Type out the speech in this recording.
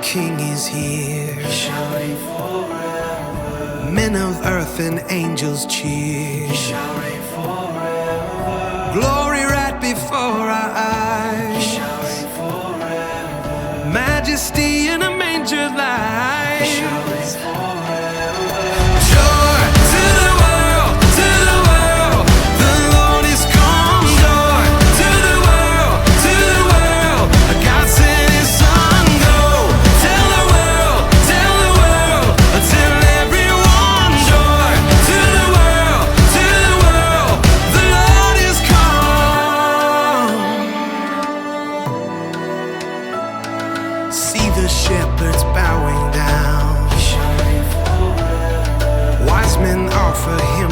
King is here. He shall reign forever. Men of earth and angels cheer. He shall reign forever. Glory right before our He eyes. shall reign forever. Majesty in a manger He lies. shall reign forever. Joy to the world, to the world. The Lord is come. Joy to the world, to the world. God sent His Son. Go tell the world, tell the world, tell everyone. Joy to the world, to the world. The Lord is come. See the shepherds bowing down. He shall reign forever. Wise men offer Him